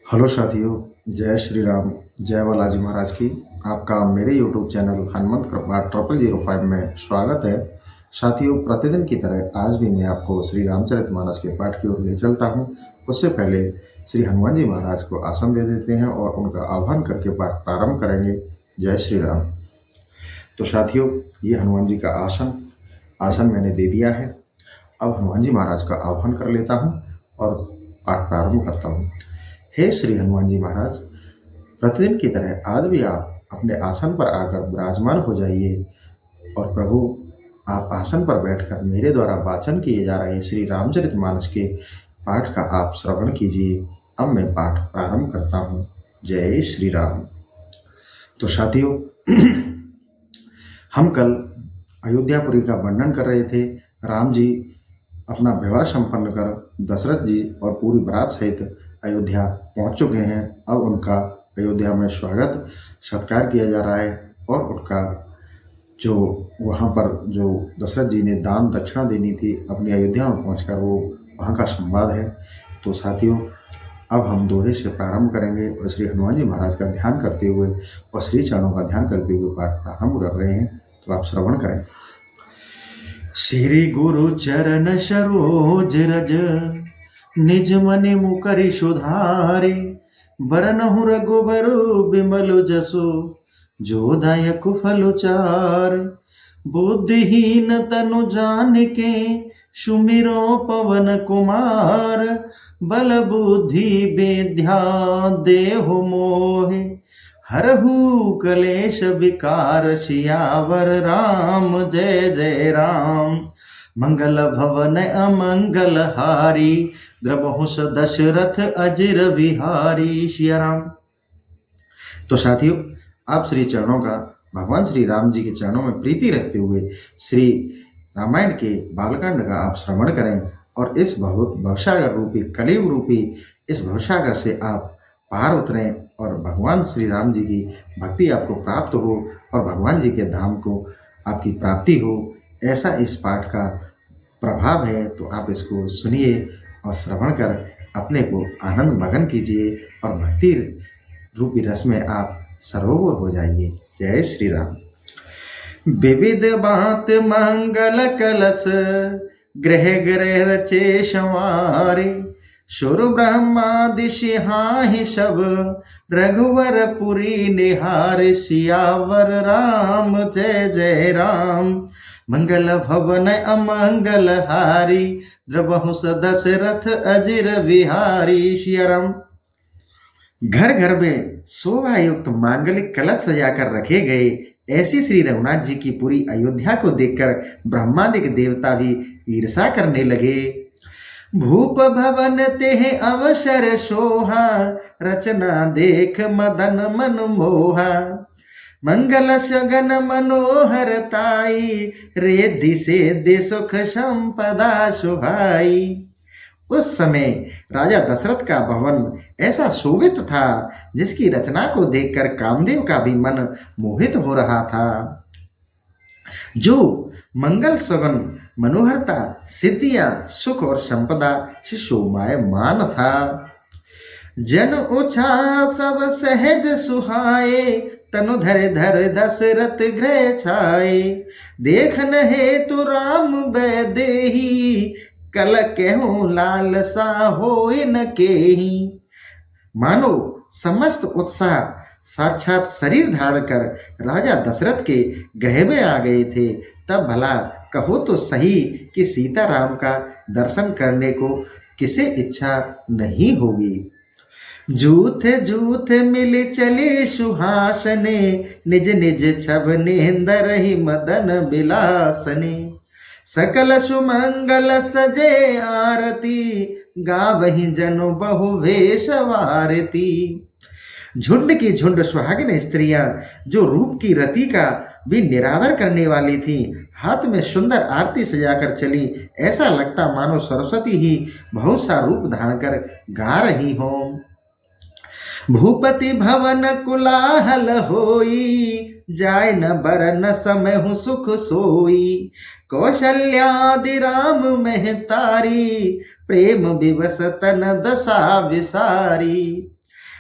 Hello साथियों, जय श्री राम, जय बालाजी महाराज की। आपका मेरे यूट्यूब चैनल हनुमंत कृपा 0005 में स्वागत है। साथियों, प्रतिदिन की तरह आज भी मैं आपको श्री रामचरितमानस के पाठ की ओर ले चलता हूँ। उससे पहले श्री हनुमान जी महाराज को आसन दे देते हैं और उनका आह्वान करके पाठ प्रारंभ करेंगे। जय श्री राम। तो साथियों, ये हनुमान जी का आसन मैंने दे दिया है। अब हनुमान जी महाराज का आह्वान कर लेता हूँ और पाठ प्रारंभ करता हूँ। हे श्री हनुमान जी महाराज, प्रतिदिन की तरह आज भी आप अपने आसन पर आकर विराजमान हो जाइए और प्रभु, आप आसन पर बैठकर मेरे द्वारा वाचन किए जा रहे श्री रामचरितमानस के पाठ का आप श्रवण कीजिए। अब मैं पाठ प्रारंभ करता हूँ। जय श्री राम। तो साथियों, हम कल अयोध्यापुरी का वर्णन कर रहे थे। राम जी अपना विवाह संपन्न कर दशरथ जी और पूरी बारात सहित अयोध्या पहुंच चुके हैं। अब उनका अयोध्या में स्वागत सत्कार किया जा रहा है और उनका जो वहां पर जो दशरथ जी ने दान दक्षिणा देनी थी अपनी अयोध्या में पहुंचकर, वो वहां का संवाद है। तो साथियों, अब हम दोहे से प्रारंभ करेंगे और श्री हनुमान जी महाराज का ध्यान करते हुए और श्री चरणों का ध्यान करते हुए पाठ प्रारंभ कर रहे हैं। तो आप श्रवण करें। श्री गुरु चरण सरोज रज, निज मनि मुकरि सुधारे। बरनहु रघुबर बिमल जसु, जो दायक फल चार। बुद्धिहीन तनु जानिके, सुमिरो पवन कुमार। बल बुद्धि विद्या देहु मोहे, हरहु कलेश विकार। सियावर राम जय जय राम। मंगल भवन अमंगल हारी, द्रवहु दशरथ अजिर बिहारी। सिया राम। तो साथियों, आप श्री चरणों का, भगवान श्री राम जी के चरणों में प्रीति रखते हुए श्री रामायण के बालकांड का आप श्रवण करें और इस भवसागर रूपी, कलियुग रूपी इस भवसागर से आप पार उतरें और भगवान श्री राम जी की भक्ति आपको प्राप्त हो और भगवान जी के धाम को आपकी प्राप्ति हो। ऐसा इस पाठ का प्रभाव है। तो आप इसको सुनिए और श्रवण कर अपने को आनंद मगन कीजिए और भक्ति रूपी रस में आप सरोवर हो जाइए। जय श्री राम। विविध बात मंगल कलश, ग्रह ग्रह रचे संवारे। सुर ब्रह्मादि सिहाहि सब, रघुवर पुरी निहार। सियावर राम जय जय राम। मंगल भवन अमंगल हारी, द्रवहु दशरथ अजिर बिहारी। सिया राम। घर घर में शोभा युक्त मांगलिक कलश सजाकर रखे गए। ऐसी श्री रघुनाथ जी की पूरी अयोध्या को देखकर ब्रह्मादिक देवता भी ईर्षा करने लगे। भूप भवन तेह अवसर सोहा, रचना देख मदन मन मोहा। मंगल सगन मनोहर ताई, रिद्धि सिद्धि सुख संपदा सुहाई। उस समय राजा दशरथ का भवन ऐसा शोभित था जिसकी रचना को देखकर कामदेव का भी मन मोहित हो रहा था। जो मंगल सगन मनोहरता, सिद्धियां, सुख और संपदा से शोभायमान था। जन उछा सब सहज सुहाए, तनु धर धर दशरथ गृह छाए। देखन हेतु राम बैदेही, कल कहूं लालसा होय न केही। मानो समस्त उत्साह साक्षात शरीर धारण कर राजा दशरथ के गृह में आ गए थे। तब भला कहो तो सही कि सीताराम का दर्शन करने को किसे इच्छा नहीं होगी। जूथ जूथ मिल चले सुहासने, निज निज छब नेंदर ही मदन बिलासने। सकल सुमंगल सजे आरती, गावहि जनु बहु वेश वारती। झुंड की झुंड सुहागिन स्त्रियां जो रूप की रति का भी निरादर करने वाली थी, हाथ में सुंदर आरती सजाकर चली। ऐसा लगता मानो सरस्वती ही बहुत सा रूप धारण कर गा रही हों। भूपति भवन कुलाहल होई, जाय न बरन समय हूँ सुख सोई। कौशल्यादि राम महतारी, प्रेम विवश तन दशा विसारी।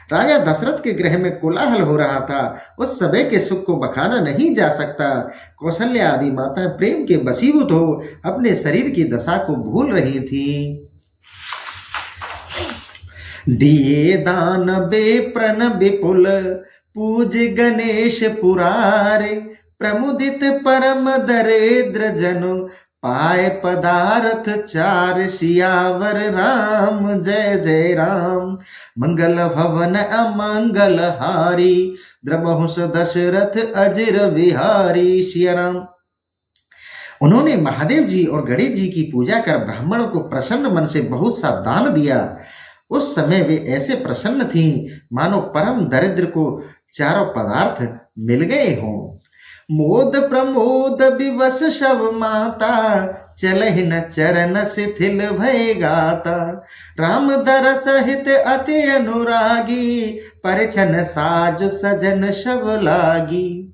राजा दशरथ के गृह में कोलाहल हो रहा था। उस समय के सुख को बखाना नहीं जा सकता। कौशल्या आदि माताएं प्रेम के वशीभूत हो अपने शरीर की दशा को भूल रही थी। दिए दान बेप्रन विपुल पूज गणेश पुरारे, प्रमुदित परम दरिद्र जनो पाए पदार्थ चार, सियावर राम जय जय राम। मंगल भवन अमंगल हारी, द्रमहुस दशरथ अजिर विहारी। सिया राम। उन्होंने महादेव जी और गणेश जी की पूजा कर ब्राह्मणों को प्रसन्न मन से बहुत सा दान दिया। उस समय वे ऐसे प्रसन्न थीं मानो परम दरिद्र को चारों पदार्थ मिल गए हों। मोद प्रमोद विवश शव माता, चलहि न चरण शिथिल भय गाता। राम दर सहित अति अनुरागी, परिछन साज सजन शव लागी।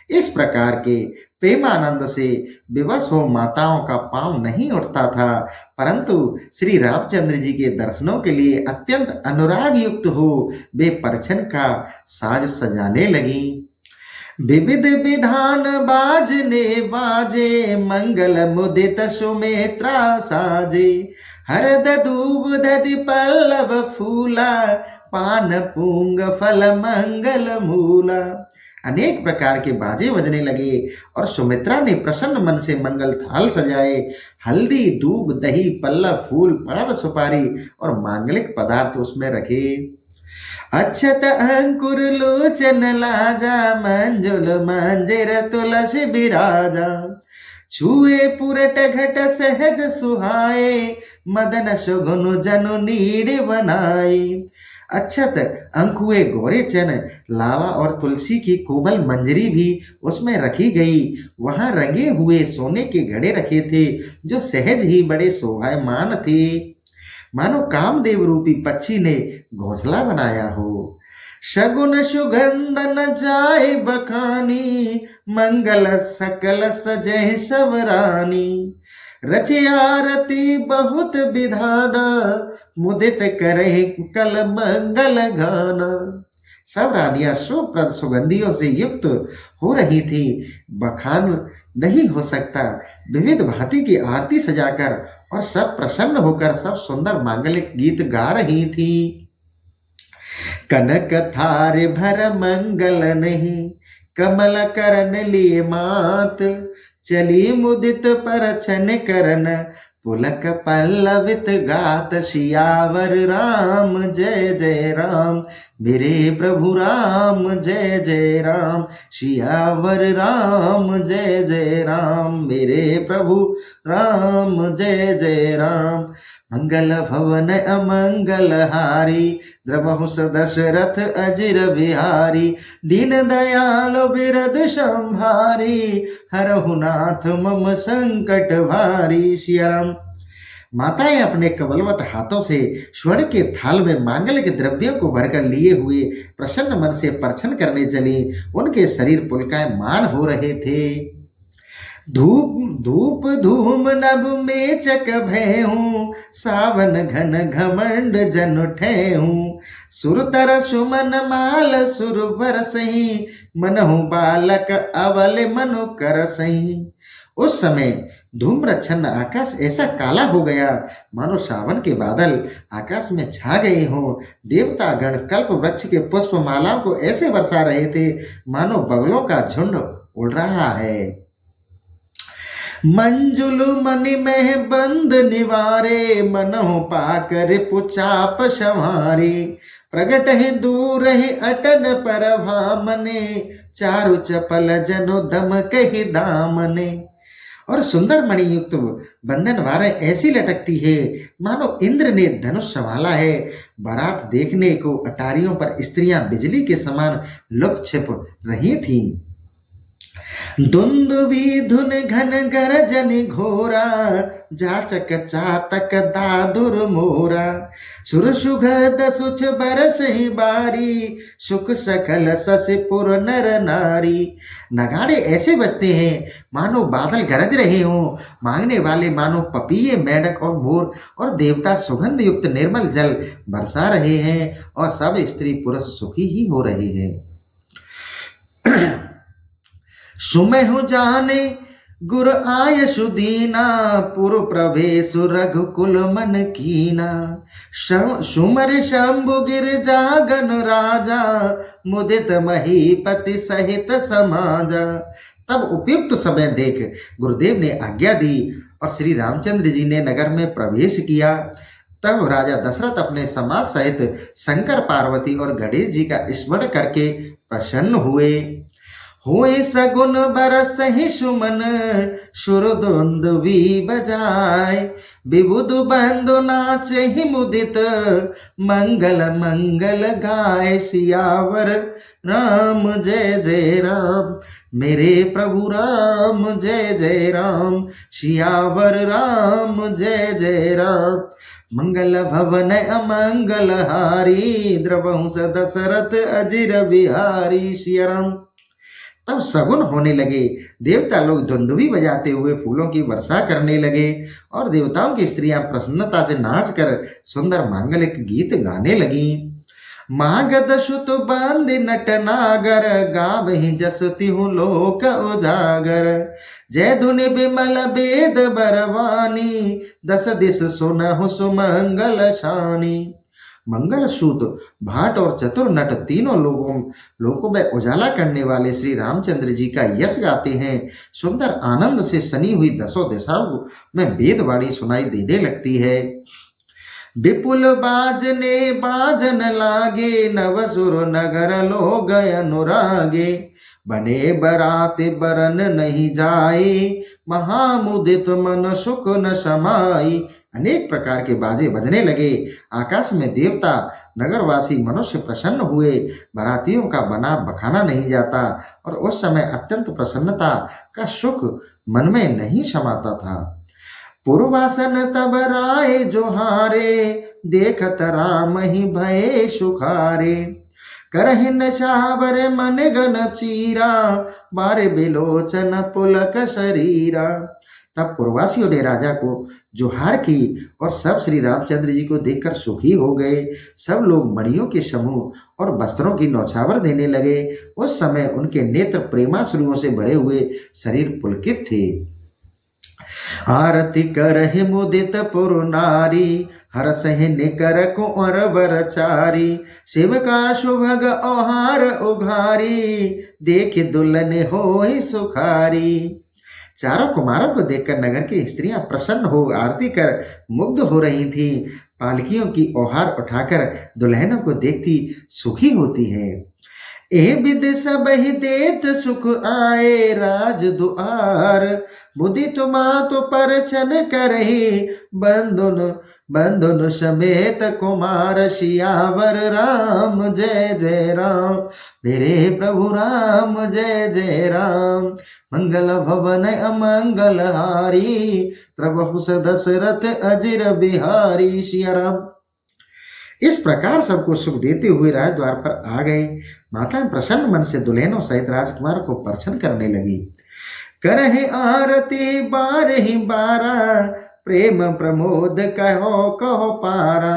इस प्रकार के प्रेमानंद से विवश हो माताओं का पांव नहीं उठता था, परंतु श्री रामचंद्र जी के दर्शनों के लिए अत्यंत अनुराग युक्त हो वे परछन का साज सजाने लगी। विविध विधान बाजने बाजे, मंगल मुदित सुमित्रा साजे। हरद दूब दधि पल्लव फूला, पान पूंग फल मंगल मूला। अनेक प्रकार के बाजे बजने लगे और सुमित्रा ने प्रसन्न मन से मंगल थाल सजाए। हल्दी दूब दही पल्लव फूल पान सुपारी और मांगलिक पदार्थ उसमें रखे। अक्षत अंकुर लोचन लाजा, मंजुल मंजिर तुलसी बिराजा। छुए पुरट घट सहज सुहाए, मदन सुगुन जनु नीड़ बनाए। अक्षत अंकुए गोरे चन लावा और तुलसी की कोमल मंजरी भी उसमें रखी गई। वहां रंगे हुए सोने के घड़े रखे थे जो सहज ही बड़े शोभायमान थे, मानो कामदेव रूपी पक्षी ने घोंसला बनाया हो। शगुन सुगंध न जाए बखानी, मंगल सकल सजय सब रानी। रचे आरती बहुत विधाना, मुदित करे कल मंगल गाना। सब रानियां सुप्रद सुगंधियों से युक्त हो रही थी, बखान नहीं हो सकता। विविध भांति की आरती सजाकर और सब प्रसन्न होकर सब सुंदर मांगलिक गीत गा रही थी। कनक थार भर मंगल नहीं, कमल करन लिए मात। चली मुदित परछन करन, पुलक पल्लवित गात। सियावर राम जय जय राम, मेरे प्रभु राम जय जय राम। सियावर राम जय जय राम, मेरे प्रभु राम जय जय राम। मंगल भवन अमंगल हारी, द्रमहुस दशरथ अजिर बिहारी। दीन दयाल बिरद संभारी, हरहु नाथ मम संकट भारी। सिया राम। माताएं अपने कमलवत हाथों से स्वर्ण के थाल में मांगलिक द्रव्यों को भरकर लिए हुए प्रसन्न मन से परछन करने चली। उनके शरीर पुलकायमान हो रहे थे। धूप धूप धूम नभ में चक भयहूँ, सावन घन घमंड जन उठेहूँ। सुरतर सुमन माल सुर बरसही, मनहु बालक अवल मनु करसही। उस समय धूम्रच्छन्न आकाश ऐसा काला हो गया मानो सावन के बादल आकाश में छा गए हों। देवता गण कल्प वृक्ष के पुष्प मालाओं को ऐसे बरसा रहे थे मानो बगलों का झुंड उड़ रहा है। मंजुल मणि में बंद निवारे, मनहु पाकर पुचाप संवारे। प्रगट है दूर है अटन पर भामने, चारु चपल जनो दम कही दामने। और सुंदर मणि युक्त बंधन वारें ऐसी लटकती है मानो इंद्र ने धनुष संभाला है। बारात देखने को अटारियों पर स्त्रियां बिजली के समान लुक छिप रही थीं। दुंदुभी धुन घन गरजन घोरा, जाचक चातक दादुर मोरा। सुर सुगध सुछ बरस ही बारी, सुख सकल ससपुर नर नारी। नगाड़े ऐसे बजते हैं मानो बादल गरज रहे हों, मांगने वाले मानो पपीहे, मेंढक और मोर, और देवता सुगंध युक्त निर्मल जल बरसा रहे हैं, और सब स्त्री पुरुष सुखी ही हो रहे हैं। सुमहु जाने गुर आय सुदीना, पुर प्रवेश रघुकुल मन कीना। सुमर शंभु गिर जागन राजा, मुदित महीपति सहित समाजा। तब उपयुक्त समय देख गुरुदेव ने आज्ञा दी और श्री रामचंद्र जी ने नगर में प्रवेश किया। तब राजा दशरथ अपने समाज सहित शंकर, पार्वती और गणेश जी का स्मरण करके प्रसन्न हुए। हुए सगुन बरस ही सुमन, सुरदुंदुभी बजाय। विबुध बंधु नाचे ही मुदित, मंगल मंगल गाय। सियावर राम जय जय राम, मेरे प्रभु राम जय जय राम। सियावर राम जय जय राम, मंगल भवन अमंगल हारी। द्रवंश दशरथ अजिर बिहारी। सिया राम। तब सगुन होने लगे, देवता लोग धुंदुभी बजाते हुए फूलों की वर्षा करने लगे, और देवताओं की स्त्रियां प्रसन्नता से नाच कर सुंदर मांगलिक गीत गाने लगी। मागध सुत बंद नट नागर, गावहि जस तिहु लोक उजागर। जय धुनि बिमल वेद बरवानी, दस दिस सुनहु सुमंगल शानी। मंगल सूत, भाट और चतुर नट तीनों लोगों में उजाला करने वाले श्री रामचंद्र जी का यश गाते हैं। सुंदर आनंद से सनी हुई दसों दिशाओं में वेदवाणी सुनाई देने लगती है। विपुल बाजने बाजन लागे, नवसुर नगर लोग अनुरागे। बने बराते बरन नहीं जाए, महामुदित मन सुख न समाई। अनेक प्रकार के बाजे बजने लगे, आकाश में देवता, नगरवासी, मनुष्य प्रसन्न हुए। बारातियों का बना बखाना नहीं जाता, और उस समय अत्यंत प्रसन्नता का सुख मन में नहीं समाता था। पूर्वासन तब राय जोहारे, देखत राम ही भये सुखारे। करहिन चावर मन गन चीरा, बारे बिलोचन पुलक शरीरा। तब पूर्ववासियों ने राजा को जोहार की, और सब श्री रामचंद्र जी को देखकर सुखी हो गए। सब लोग मणियों के समूह और वस्त्रों की नौछावर देने लगे। उस समय उनके नेत्र प्रेमाश्रुओं से भरे हुए शरीर पुलकित थे। आरती करहि मुदित पुर नारी, हरसहि निकर कुंवर वरचारी। शिव का शुभग ओहार उघारी, देख दुल्हन होई सुखारी। चारों कुमारों को देखकर नगर की स्त्रियां प्रसन्न हो आरती कर मुग्ध हो रही थीं। पालकियों की ओहार उठाकर दुल्हनों को देखती सुखी होती है। ए विद सब ही देत सुख आए, राज दुआर। मुदित मात परछन करहि, बंधुन समेत कुमार। सियावर राम जय जय राम, मेरे प्रभु राम जय जय राम। मंगल भवन अमंगल हारी, प्रभु दशरथ अजिर बिहारी। सिया राम। इस प्रकार सबको सुख देते हुए राजद्वार पर आ गए। माता प्रसन्न मन से दुल्हनों सहित राजकुमार को परछन करने लगी। करहि आरती बारहि बारा, प्रेम प्रमोद कहो कहो पारा।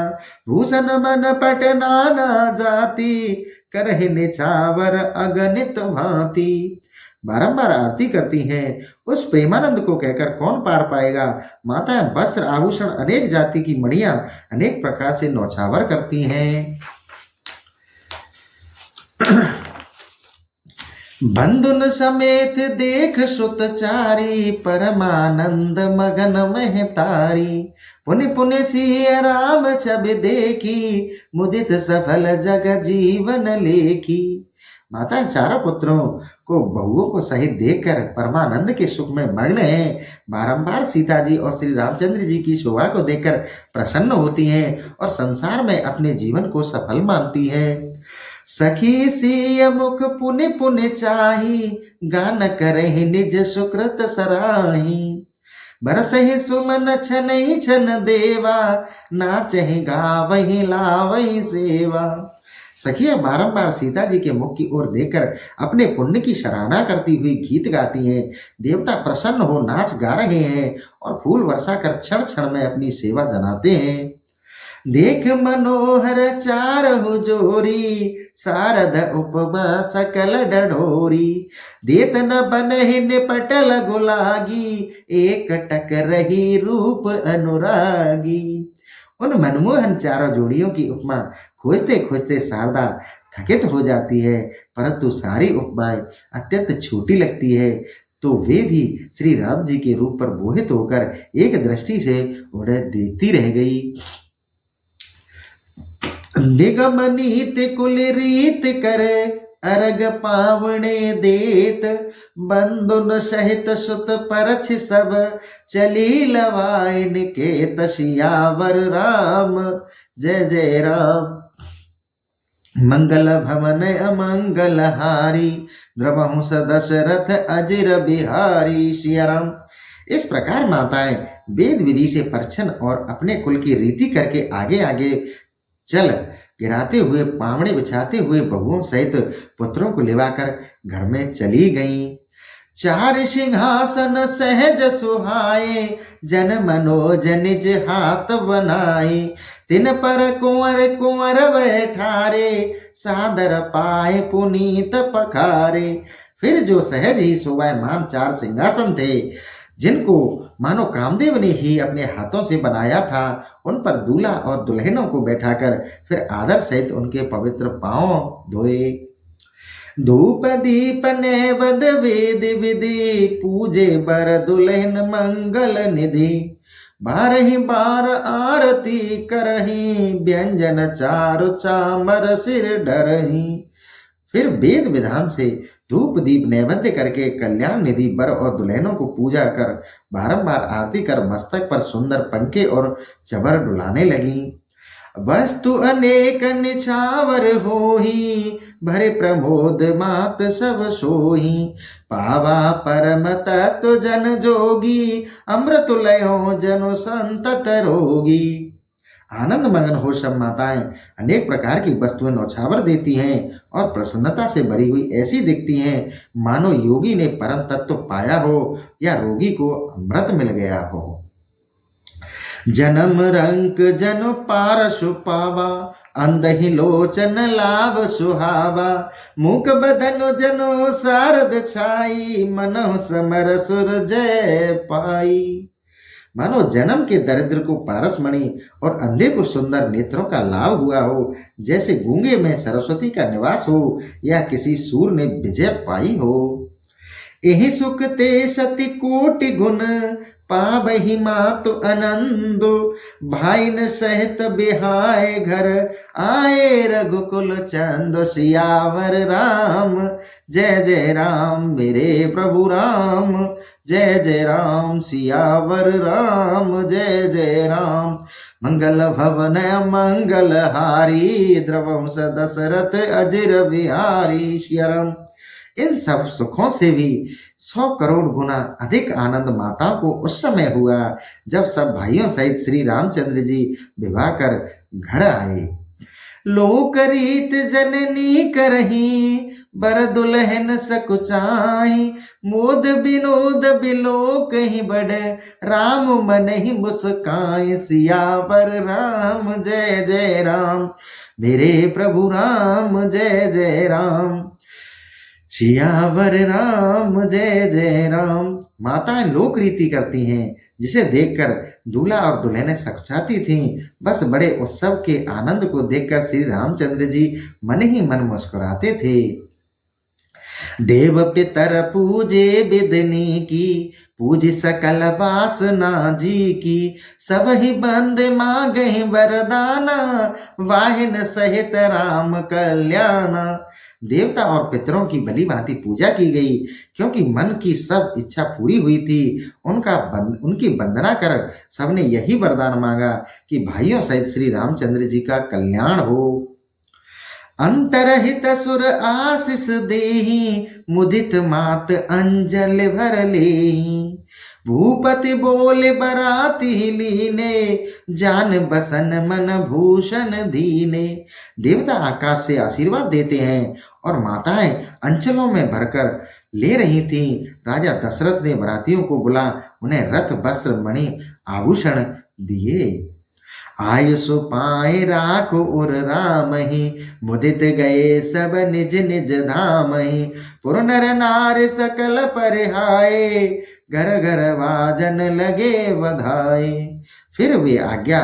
भूषण मन पट नाना जाति, करहि निछावर अगणित भांति। बारंबार आरती करती हैं, उस प्रेमानंद को कहकर कौन पार पाएगा। माता वस्त्र आभूषण अनेक जाति की मणियां अनेक प्रकार से नौछावर करती हैं। बंधुन समेत देख सुतचारी, परमानंद मगन महतारी। पुनि पुनि सिय राम छवि देखी, मुदित सफल जग जीवन लेखी। माता चारों पुत्रों को बहुओं को सहित देखकर परमानंद के सुख में मग्न हैं। बारंबार सीता जी और श्री रामचंद्र जी की शोभा को देखकर प्रसन्न होती हैं और संसार में अपने जीवन को सफल मानती हैं। सखी सिय मुख पुनि पुनि चाही, गान करहि निज सुकृत सराही। बरसहि सुमन छनहि छन देवा, नाचहि गावहि लावहि सेवा। सखियां बारंबार सीता जी के मुख की ओर देखकर अपने पुण्य की सराहना करती हुई गीत गाती हैं। देवता प्रसन्न हो नाच गा रहे हैं और फूल वर्षा कर क्षण क्षण में अपनी सेवा जनाते हैं। देख मनोहर चारहु जोरी, शारद उपमा सकल डढोरी। देत न बनहि निपट लगु लागी, एक टक रही रूप अनुरागी। उन मनमोहन चारों जोड़ियों की उपमा खोजते खोजते शारदा थकित हो जाती है, परंतु सारी उपमाएं अत्यंत छोटी लगती है, तो वे भी श्री राम जी के रूप पर मोहित होकर एक दृष्टि से उन्हें देखती रह गई। निगम नीत कुल रीत करे, अरग पावणे देत। बंधुन सहित सुत परछ सब, चली लवाइन के तसियावर राम। जय जय राम। मंगल भवन अमंगल हारी, द्रवहु दशरथ अजिर बिहारी। सिया राम। इस प्रकार माताएं वेद विधि से परछन और अपने कुल की रीति करके आगे आगे चल गिराते हुए पावड़े बिछाते हुए बहुओं सहित पुत्रों को लिवाकर घर में चली गईं। चार सिंहासन सहज सुहाए, जन मनोज निज हाथ बनाए। तिन पर कुंवर कुंवर बैठारे, सादर पाए पुनीत पखारे। फिर जो सहज ही शोभायमान चार सिंहासन थे, जिनको मानो कामदेव ने ही अपने हाथों से बनाया था, उन पर दूल्हा और दुल्हनों को बैठाकर फिर आदर सहित उनके पवित्र पांव धोए। धूप दीप नैवेद्य वेद विधि, पूजे बर दुल्हन मंगल निधि। 12 बार आरती करही, व्यंजन चारु चामर सिर डरही। फिर वेद विधान से धूप दीप नैवेद्य करके कल्याण निधि वर और दुल्हनों को पूजा कर बारंबार आरती कर मस्तक पर सुंदर पंखे और चबर डुलाने लगी। वस्तु अनेक निछावर होही, भरे प्रमोद मात सब सोही। पावा परम तत्व जन जोगी, अमृत लयो जनो संतत रोगी। आनंद मगन हो सब माताएं अनेक प्रकार की वस्तुएं नौछावर देती हैं और प्रसन्नता से भरी हुई ऐसी दिखती हैं मानो योगी ने परम तत्व पाया हो या रोगी को अमृत मिल गया हो। जन्म रंक जन पारसु पावा, अंधहि लोचन लाभ सुहावा। मुख बदनो जनो शारद छाई, मनहु समर सुर जय पाई। मानो जन्म के दरिद्र को पारसमणि और अंधे को सुंदर नेत्रों का लाभ हुआ हो, जैसे गूंगे में सरस्वती का निवास हो या किसी सूर ने विजय पाई हो। यही सुख ते सति कोटि गुण, पावहि मातु आनंदो। भाई न सहित बिहाय घर, आए रघुकुल चंद। सियावर राम जय जय राम, मेरे प्रभु राम जय जय राम। सियावर राम जय जय राम। मंगल भवन मंगल हारी, द्रवंश दशरथ अजिर बिहारी। सिया राम। इन सब सुखों से भी 100 करोड़ गुना अधिक आनंद माताओं को उस समय हुआ जब सब भाइयों सहित श्री रामचंद्र जी विवाह कर घर आए। लोक रीत जननी करही, बर दुल्हन सकुचाई। मोद विनोद बिलोक ही बड़े, राम मन ही मुस्काई। सियावर राम जय जय राम, मेरे प्रभु राम जय जय राम। सियावर राम जय जय राम। माताएं लोक रीति करती हैं जिसे देखकर दूल्हा और दुल्हनें सकचाती थीं। बस बड़े उत्सव के आनंद को देखकर श्री रामचंद्र जी मन ही मन मुस्कुराते थे। देव पितर पूजे बिदनी की, पूज सकल वासना जी की। सब ही बंद मांगे वरदाना, वाहिन सहित राम कल्याणा। देवता और पितरों की भली भांति पूजा की गई, क्योंकि मन की सब इच्छा पूरी हुई थी। उनकी वंदना कर सबने यही वरदान मांगा कि भाइयों सहित श्री रामचंद्र जी का कल्याण हो। अंतरहित सुर आशीष देहि मुदित मात अंजलि भर लेहि। भूपति बोले बराती लीने जान बसन मन भूषण दीने। देवता आकाश से आशीर्वाद देते हैं और माताएं अंचलों में भरकर ले रही थीं। राजा दशरथ ने बरातियों को बुला उन्हें रथ वस्त्र मणि आभूषण दिए। आयुष पाए राख उर राम ही मुदित गए सब निज निज धाम ही। पुर नर नार सकल परिहाए घर घर वाजन लगे बधाई। फिर वे आज्ञा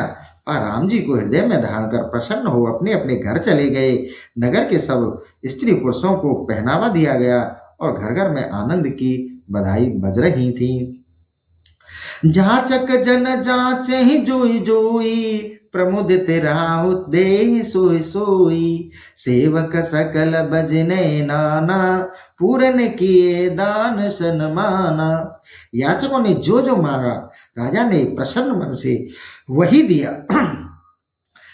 और राम जी को हृदय में धारण कर प्रसन्न हो अपने अपने घर चले गए। नगर के सब स्त्री पुरुषों को पहनावा दिया गया और घर घर में आनंद की बधाई बज रही थी। जाचक जन जाच ही जोई जोई प्रमुदित राहु दे सोई सोई। सेवक सकल बजने नाना पूरन किए दान सन्माना। याचकों ने जो जो मांगा राजा ने प्रसन्न मन से वही दिया।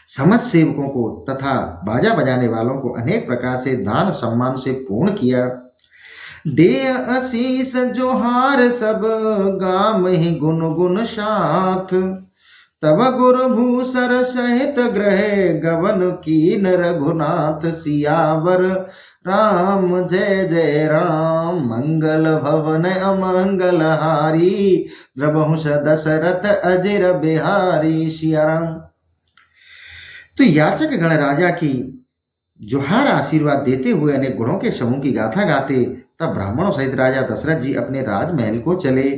समस्त सेवकों को तथा बाजा बजाने वालों को अनेक प्रकार से दान सम्मान से पूर्ण किया। दे आशीष जोहार सब गाम ही गुन गुन साथ। तब गुरु भूसर सहित ग्रहे गवन कीन रघुनाथ। सियावर राम जय जय राम मंगल भवन अमंगल हारी। द्रबहुष दशरथ अजिर बिहारी। सिया राम। तो याचक गण राजा की जोहार आशीर्वाद देते हुए अनेक गुणों के समूह की गाथा गाते तब ब्राह्मणों सहित राजा दशरथ जी अपने राजमहल को चले।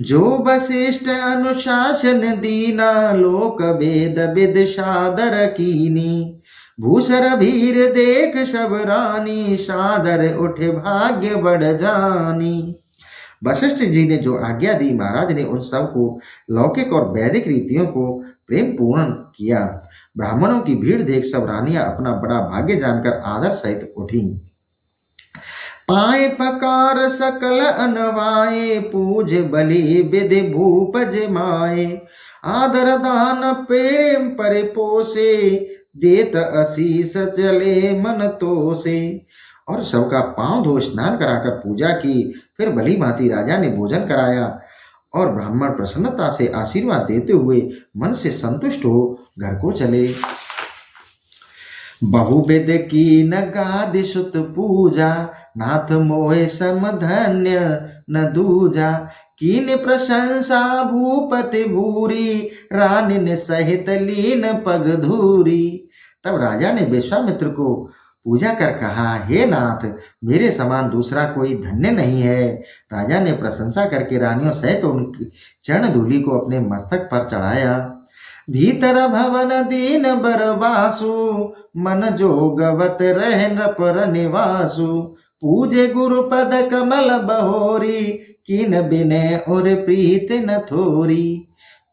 जो वशिष्ठ अनुशासन दीना लोक वेद विद सादर कीनी। भूसर भीर देख सब रानी सादर उठे भाग्य बढ़ जानी। वशिष्ठ जी ने जो आज्ञा दी महाराज ने उन सब को लौकिक और वैदिक रीतियों को प्रेम पूर्ण किया। ब्राह्मणों की भीड़ देख सब रानियां अपना बड़ा भाग्य जानकर आदर सहित उठी। पाए पकार सकल अनवाए पूज बलि विधि भूप जमाए। आदर दान प्रेम परिपोषे देत आशीष चले मन तोषे। और सबका पांव धो स्नान कराकर पूजा की। फिर भली भांति राजा ने भोजन कराया और ब्राह्मण प्रसन्नता से आशीर्वाद देते हुए मन से संतुष्ट हो घर को चले। बहुविध की नगादि सुत पूजा नाथ मोहे समधन्य न दूजा। कीन प्रशंसा भूपति भूरी रानी सहित लीन पग धूरी। तब राजा ने विश्वामित्र को पूजा कर कहा, हे नाथ मेरे समान दूसरा कोई धन्य नहीं है। राजा ने प्रशंसा करके रानियों सहित उनकी चरण धूलि को अपने मस्तक पर चढ़ाया। भीतर भवन दीन बरवासु मन जोगवत रह नृपर निवासु। पूजे गुरु पद कमल बहोरी कीन बिने और प्रीत न थोरी।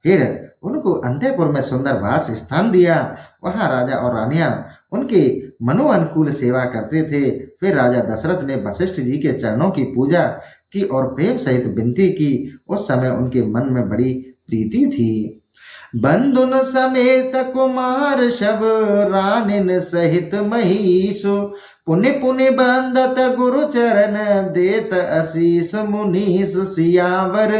फिर उनको अंतःपुर में सुंदर वास स्थान दिया। वहां राजा और रानियां उनके मनोअनुकूल सेवा करते थे। फिर राजा दशरथ ने वशिष्ठ जी के चरणों की पूजा की और प्रेम सहित विनती की। उस समय उनके मन में बड़ी प्रीति थी। बंधुन समेत कुमार शब रानिन सहित महीसु। पुनि पुनि बंदत गुरु चरण देत आशीष मुनीस। सियावर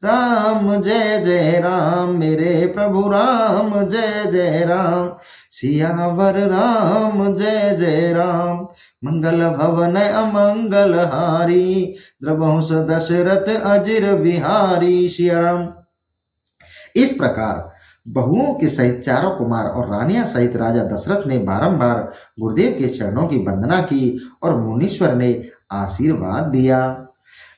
राम जय जय राम मेरे प्रभु राम जय जय राम। सियावर राम जय जय राम मंगल भवन अमंगल हारी। द्रबहुष दशरथ अजिर बिहारी। सिया राम। इस प्रकार बहुओं के सहित चारों कुमार और रानियां सहित राजा दशरथ ने बारंबार गुरुदेव के चरणों की वंदना की और मुनीश्वर ने आशीर्वाद दिया।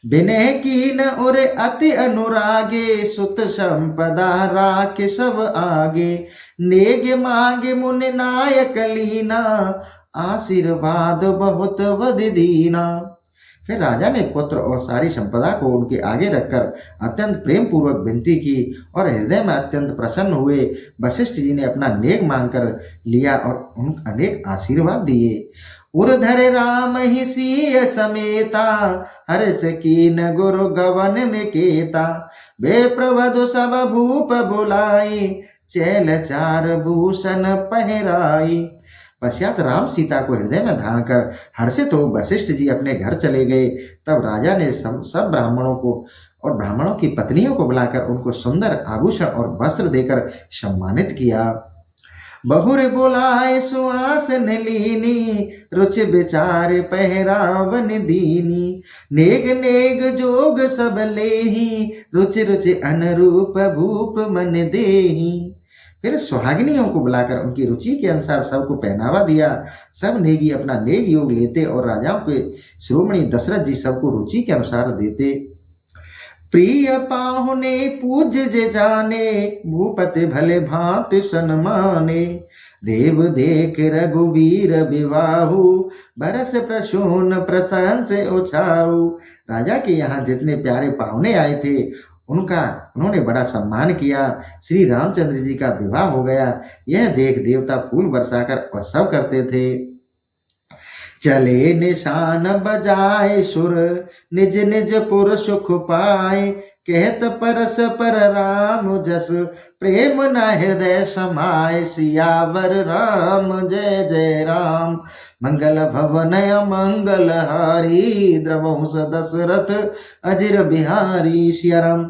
विनय कीन और अति अनुरागे सुत संपदा राखे सब आगे। नेग मांगे मुनि नायक लीना आशीर्वाद बहुत वध दीना। फिर राजा ने पुत्र और सारी संपदा को उनके आगे रखकर अत्यंत प्रेम पूर्वक विनती की और हृदय में अत्यंत प्रसन्न हुए। वशिष्ठ जी ने अपना नेक मांगकर लिया और उन अनेक आशीर्वाद दिए। उर्धर राम ही सीय समेता हर्ष कीन गुरु गवन निकेता। वे प्रवधु सब भूप बुलाई चैल चार भूषण पहराई। पश्चात राम सीता को हृदय में धारण कर हर्षित हो वशिष्ठ जी अपने घर चले गए। तब राजा ने सब ब्राह्मणों को और ब्राह्मणों की पत्नियों को बुलाकर उनको सुंदर आभूषण और वस्त्र देकर सम्मानित किया। बहुर बोलाए सुहासन लीनी, रुचि विचार पहरावन दीनी। नेग नेग जोग सब लेही, रुचि रुचि अनुरूप भूप मन देही। फिर सुहागिनियों को बुलाकर उनकी रुचि के अनुसार सबको पहनावा दिया। सब नेगी अपना नेग योग लेते और राजाओं के शिरोमणि दशरथ जी सबको रुचि के अनुसार देते। प्रिय पाहुने पूज्य जे जाने, भूपति भले भांति सन्माने। देव देख रघुवीर विवाहु, बरस प्रसून प्रशंस उछाऊ। राजा के यहाँ जितने प्यारे पाहुने आए थे उन्होंने बड़ा सम्मान किया। श्री रामचंद्र जी का विवाह हो गया। यह देख देवता फूल बरसाकर उत्सव करते थे। चले निशान बजाए सुर, निज निज पुर सुख पाए। कहत परस पर राम जस, प्रेम न हृदय समाय। सियावर राम जय जय राम, मंगल भवन मंगल हारी। द्रवंश दशरथ अजिर बिहारी। सियाराम।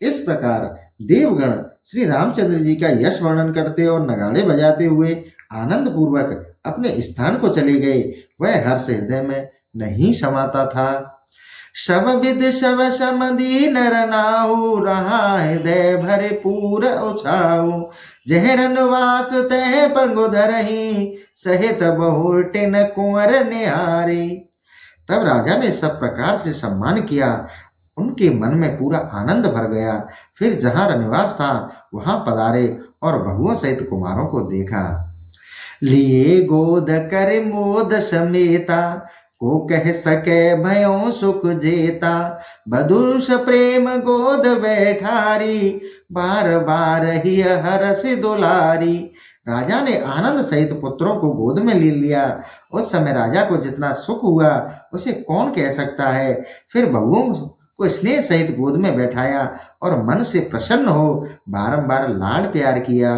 इस प्रकार देवगण श्री रामचंद्र जी का यश वर्णन करते और नगाड़े बजाते हुए आनंद पूर्वक अपने स्थान को चले गए। वह हर्ष हृदय में नहीं समाता था। शव विद शव समदी नर नाहु, रहा हृदय भरे पूर उछाऊ। जहरन वास तह पंगु धरही, सहित बहुटिन कुंवर निहारी। तब राजा ने सब प्रकार से सम्मान किया। उनके मन में पूरा आनंद भर गया। फिर जहां रनिवास था वहां पधारे और बहुओं सहित कुमारों को देखा। लिए गोद कर मोद समेता, को कह सके भयो सुख जेता। बधुष प्रेम गोद बैठारी, बार बार ही हरस दुलारी। राजा ने आनंद सहित पुत्रों को गोद में ले लिया। उस समय राजा को जितना सुख हुआ उसे कौन कह सकता है। फिर बहुओं को स्नेह सहित गोद में बैठाया और मन से प्रसन्न हो बारंबार लाड प्यार किया।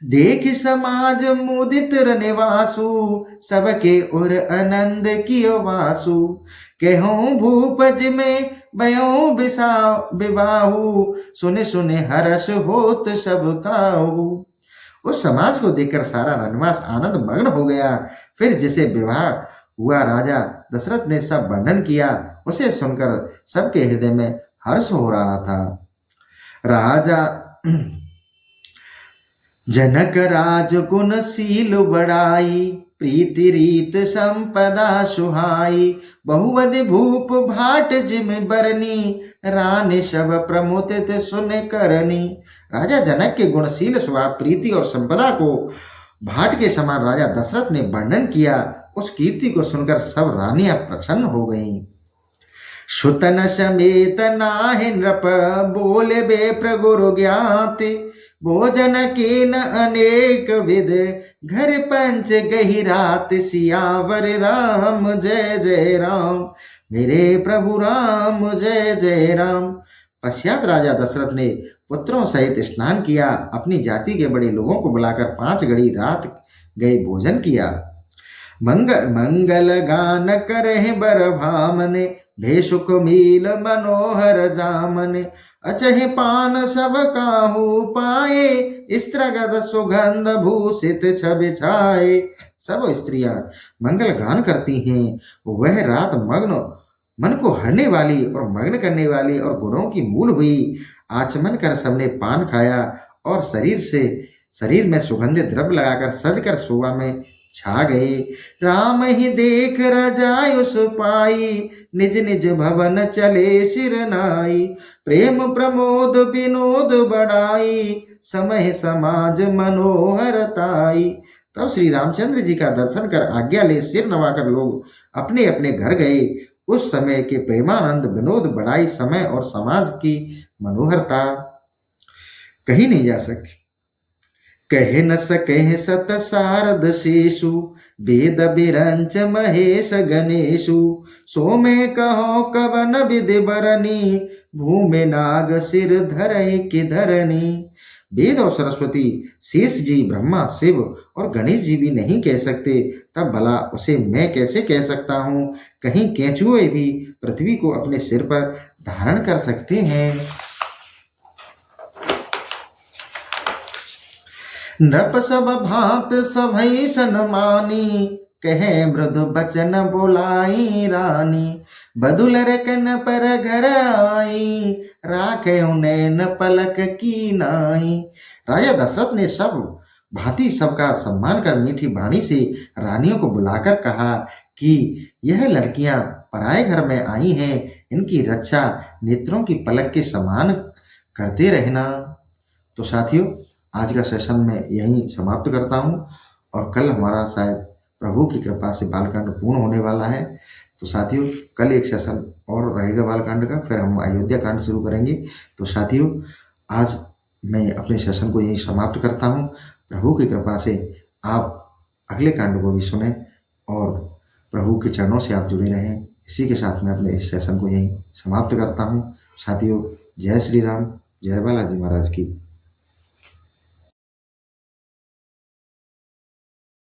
देख समाज मुदित निवासु, सबके उर आनंद कियो वासु। कहूँ भूपज में बयो विवाहु, सुने सुने हर्ष होत सब काहू। उस समाज को देखकर सारा रनवास आनंद मग्न हो गया। फिर जिसे विवाह हुआ राजा दशरथ ने सब वर्णन किया, उसे सुनकर सबके हृदय में हर्ष हो रहा था। राजा जनक राज गुण शील बड़ाई, प्रीति रीत संपदा सुहाई। बहुवधि भूप भाट जिम बरनी, रानी सब प्रमुदित सुन करनी। राजा जनक के गुणशील स्वभाव, प्रीति और संपदा को भाट के समान राजा दशरथ ने वर्णन किया। उस कीर्ति को सुनकर सब रानियां प्रसन्न हो गईं। सुतन समेत नाहि नृप, बोले बेप्र गुरु ज्ञाति। भोजन कीन अनेक विध, घर पंच गही रात। सियावर राम जय जय राम, मेरे प्रभु राम जय जय राम। पश्चात राजा दशरथ ने पुत्रों सहित स्नान किया। अपनी जाति के बड़े लोगों को बुलाकर 5 घड़ी रात गए भोजन किया। मंगल मंगल गान करहि बर भामने, भेषुक मील मनोहर जामने। अचहि पान सब काहू पाए, स्त्रगद सुगंध भूषित छवि छाए। सब स्त्रियां मंगल गान करती हैं। वह रात मन को हरने वाली और मग्न करने वाली और गुणों की मूल हुई। आचमन कर सबने पान खाया और शरीर में सुगंधित द्रव्य लगाकर सजकर शोभा में छा गए। राम ही देख रजायुष पाई, निज निज भवन चले सिर नाई। प्रेम प्रमोद विनोद बढ़ाई, समय समाज मनोहर ताई। तब श्री रामचंद्र जी का दर्शन कर आज्ञा ले सिर नवाकर लोग अपने अपने घर गए। उस समय के प्रेमानंद विनोद बढ़ाई, समय और समाज की मनोहरता कहीं नहीं जा सकती। कह न सके सत शारद शेषु, वेद बिरंच महेश गणेशु। सो में कहो कवन विधि बरनी, भूमि नाग सिर धरहि कि धरनी। वेद और सरस्वती, शेष जी, ब्रह्मा, शिव और गणेश जी भी नहीं कह सकते, तब भला उसे मैं कैसे कह सकता हूँ? कहीं केंचुए भी पृथ्वी को अपने सिर पर धारण कर सकते हैं? नृप सब भांत सभई सन्मानी, कहे मृदु बचन बोलाई रानी। बदुल रकन पर घर आई, राखे नैन पलक की नाई। राजा दशरथ ने सब भांति सबका सम्मान कर मीठी वाणी से रानियों को बुलाकर कहा कि यह लड़कियां पराए घर में आई हैं, इनकी रक्षा नेत्रों की पलक के समान करते रहना। तो साथियों, आज का सेशन मैं यहीं समाप्त करता हूँ और कल हमारा शायद प्रभु की कृपा से बालकांड पूर्ण होने वाला है। तो साथियों, कल एक सेशन और रहेगा बालकांड का, फिर हम अयोध्या कांड शुरू करेंगे। तो साथियों, आज मैं अपने सेशन को यहीं समाप्त करता हूँ। प्रभु की कृपा से आप अगले कांड को भी सुने और प्रभु के चरणों से आप जुड़े रहें। इसी के साथ मैं अपने इस सेशन को यहीं समाप्त करता हूँ। साथियों, जय श्री राम, जय बालाजी महाराज की।